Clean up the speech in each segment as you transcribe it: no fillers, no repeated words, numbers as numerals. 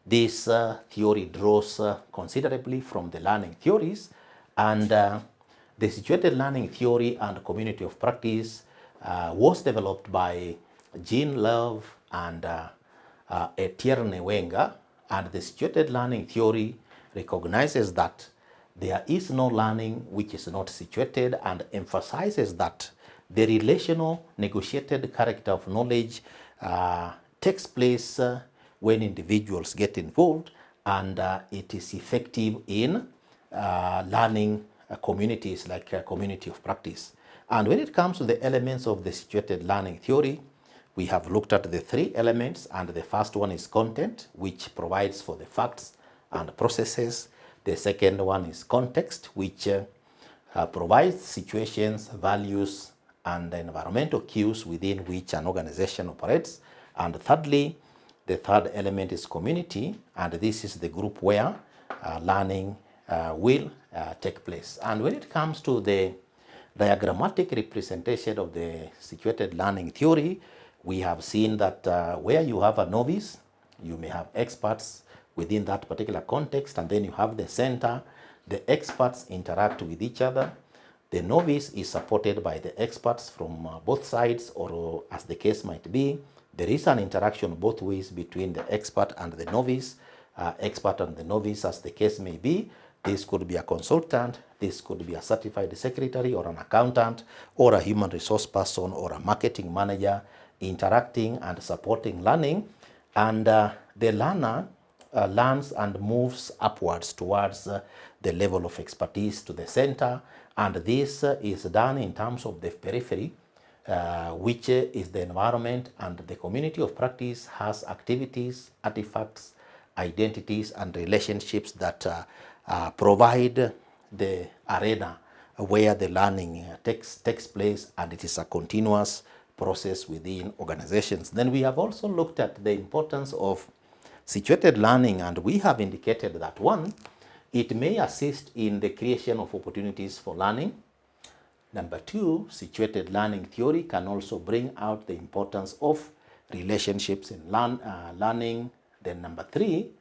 This theory draws considerably from the learning theories, and the situated learning theory and community of practice was developed by Jean Love and Etienne Wenger, and the situated learning theory recognizes that there is no learning which is not situated, and emphasizes that the relational negotiated character of knowledge takes place when individuals get involved, and it is effective in learning communities like a community of practice. And when it comes to the elements of the situated learning theory, we have looked at the three elements, and the first one is content, which provides for the facts and processes. The second one is context, which provides situations, values, and environmental cues within which an organization operates. And thirdly, the third element is community, and this is the group where learning will take place. And when it comes to the diagrammatic representation of the situated learning theory, we have seen that where you have a novice, you may have experts within that particular context, and then you have the center. The experts interact with each other. The novice is supported by the experts from both sides, or as the case might be. There is an interaction both ways between the expert and the novice, expert and the novice as the case may be. This could be a consultant, this could be a certified secretary or an accountant or a human resource person or a marketing manager interacting and supporting learning. And the learner learns and moves upwards towards the level of expertise to the center. And this is done in terms of the periphery, which is the environment, and the community of practice has activities, artifacts, identities, and relationships that provide the arena where the learning takes place, and it is a continuous process within organizations. Then we have also looked at the importance of situated learning, and we have indicated that one, it may assist in the creation of opportunities for learning. Number two, situated learning theory can also bring out the importance of relationships in learning. Then number three,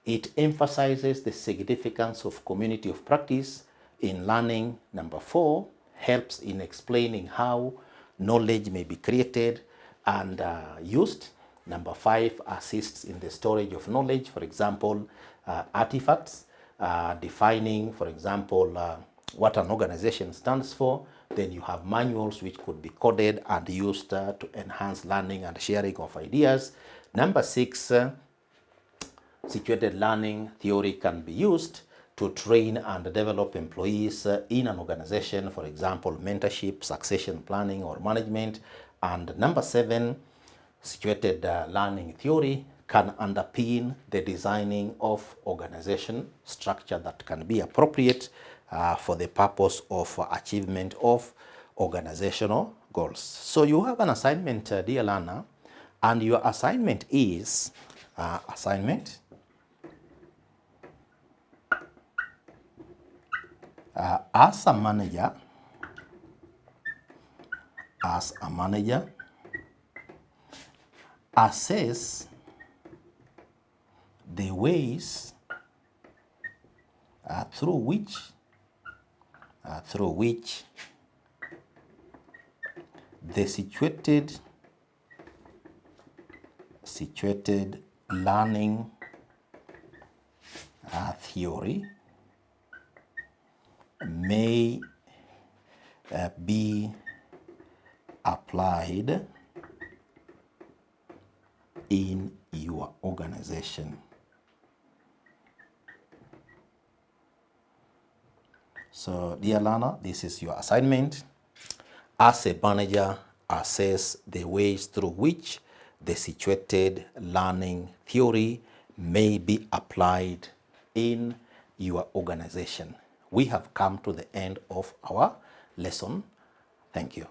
it emphasizes the significance of community of practice in learning. Number four, helps in explaining how knowledge may be created and used. Number five, assists in the storage of knowledge, for example, artifacts, defining, for example, what an organization stands for. Then you have manuals which could be coded and used to enhance learning and sharing of ideas. Number six, situated learning theory can be used to train and develop employees in an organization, for example, mentorship, succession planning, or management. And number seven, situated learning theory can underpin the designing of organization structure that can be appropriate for the purpose of achievement of organizational goals. So you have an assignment, dear learner, and your assignment is as a manager, assess the ways through which the situated learning theory may be applied in your organization. So, dear learner, this is your assignment. As a manager, assess the ways through which the situated learning theory may be applied in your organization. We have come to the end of our lesson. Thank you.